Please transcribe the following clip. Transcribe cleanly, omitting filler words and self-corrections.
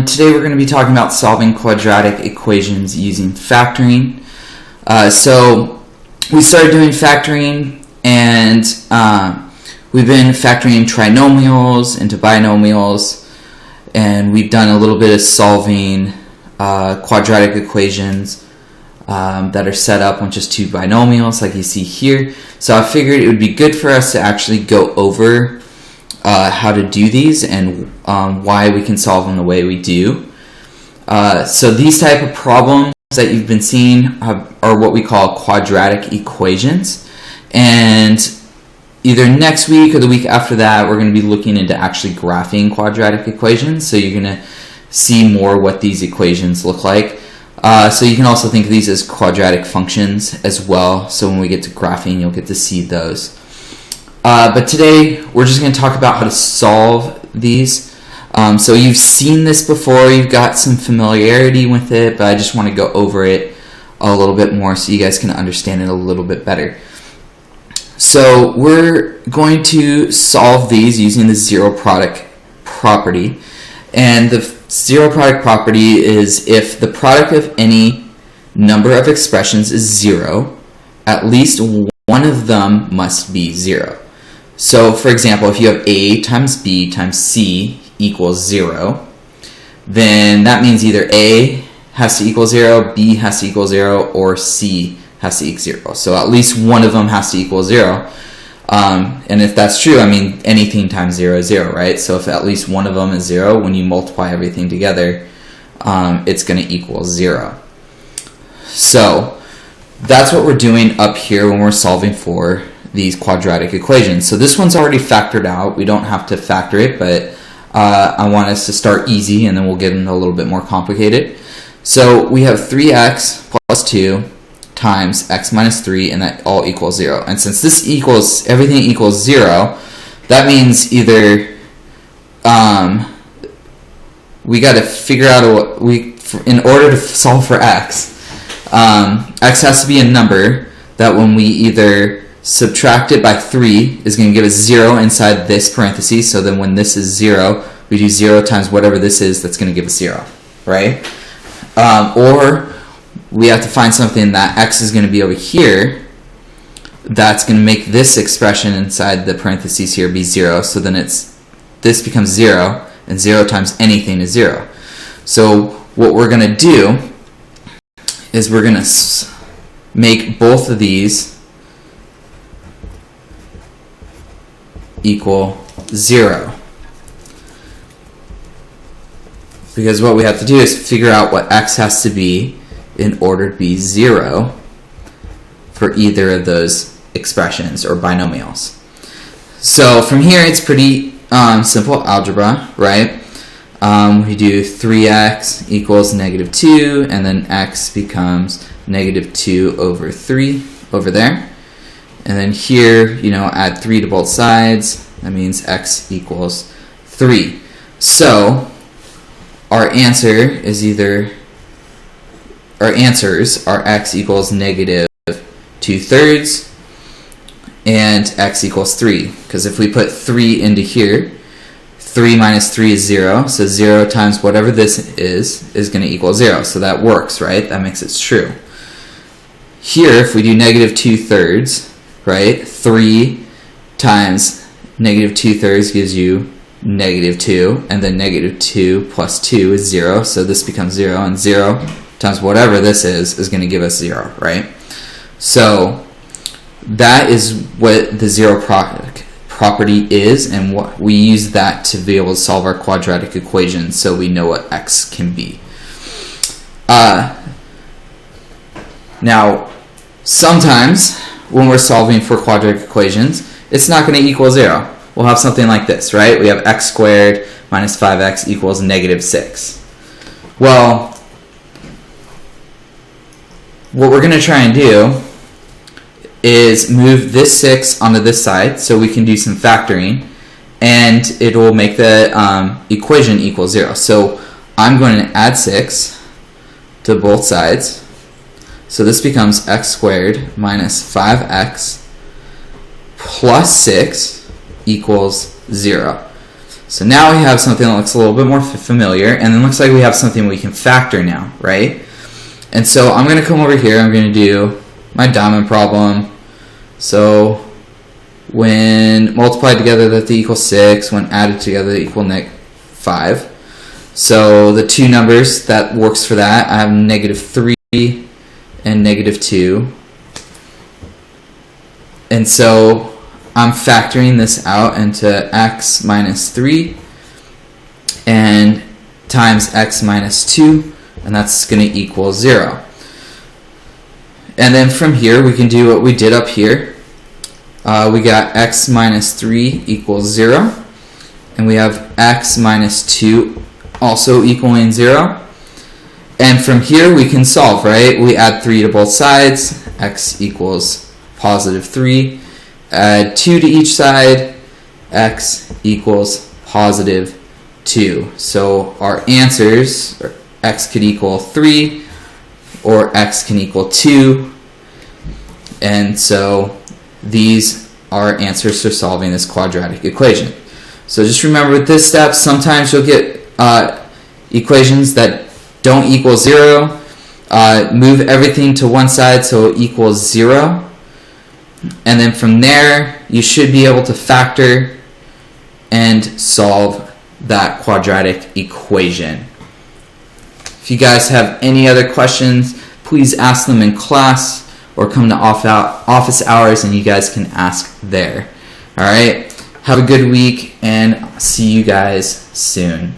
Today we're going to be talking about solving quadratic equations using factoring. So we started doing factoring, and we've been factoring trinomials into binomials, and we've done a little bit of solving quadratic equations that are set up on just two binomials like you see here. So I figured it would be good for us to actually go over how to do these and why we can solve them the way we do. So these type of problems that you've been seeing are what we call quadratic equations, and either next week or the week after that we're going to be looking into actually graphing quadratic equations, so you're going to see more what these equations look like. So you can also think of these as quadratic functions as well, so when we get to graphing you'll get to see those. But today we're just going to talk about how to solve these. So you've seen this before, you've got some familiarity with it, but I just want to go over it a little bit more so you guys can understand it a little bit better. So we're going to solve these using the zero product property. And the zero product property is if the product of any number of expressions is zero, at least one of them must be zero. So for example, if you have A times B times C equals 0, then that means either A has to equal 0, B has to equal 0, or C has to equal 0. So at least one of them has to equal 0. And if that's true, I mean anything times 0 is 0, right? So if at least one of them is 0, when you multiply everything together, it's going to equal 0. So that's what we're doing up here when we're solving for these quadratic equations. So this one's already factored out. We don't have to factor it, but I want us to start easy and then we'll get into a little bit more complicated. So we have 3x plus 2 times x minus 3, and that all equals 0. And since this equals, everything equals 0, that means either we got to figure out in order to solve for x, x has to be a number that when we either subtract it by 3 is going to give us 0 inside this parenthesis. So then when this is 0, we do 0 times whatever this is, that's going to give us 0, right? Or we have to find something that x is going to be over here that's going to make this expression inside the parentheses here be 0. So then this becomes 0, and 0 times anything is 0. So what we're going to do is we're going to make both of these equal 0. Because what we have to do is figure out what x has to be in order to be 0 for either of those expressions or binomials. So from here it's pretty simple algebra, right? We do 3x equals negative 2, and then x becomes negative 2 over 3 over there. And then here, add 3 to both sides. That means x equals 3. So our answer is our answers are x equals negative 2/3 and x equals 3. Because if we put 3 into here, 3 minus 3 is 0. So 0 times whatever this is going to equal 0. So that works, right? That makes it true. Here, if we do negative 2/3, right? 3 times negative 2/3 gives you negative 2, and then negative 2 plus 2 is 0, so this becomes 0, and 0 times whatever this is going to give us 0, right? So that is what the zero product property is, and what we use that to be able to solve our quadratic equation so we know what x can be. Now, sometimes when we're solving for quadratic equations, it's not going to equal 0. We'll have something like this, right? We have x squared minus 5x equals negative 6. Well, what we're going to try and do is move this 6 onto this side so we can do some factoring, and it will make the equation equal 0. So I'm going to add 6 to both sides. So this becomes x squared minus 5x plus 6 equals 0. So now we have something that looks a little bit more familiar, and then looks like we have something we can factor now, right? And so I'm going to come over here, I'm going to do my diamond problem. So when multiplied together that they equal 6, when added together they equal -5. So the two numbers that works for that, I have -3 and -2. And so I'm factoring this out into x minus 3 and times x minus 2, and that's going to equal 0. And then from here we can do what we did up here. We got x minus 3 equals 0, and we have x minus 2 also equaling 0. And from here we can solve, right? We add 3 to both sides, x equals positive 3. Add 2 to each side, x equals positive 2. So our answers, x could equal 3 or x can equal 2. And so these are answers for solving this quadratic equation. So just remember with this step, sometimes you'll get equations that don't equal 0. Move everything to one side so it equals 0. And then from there, you should be able to factor and solve that quadratic equation. If you guys have any other questions, please ask them in class or come to office hours and you guys can ask there. Alright, have a good week and see you guys soon.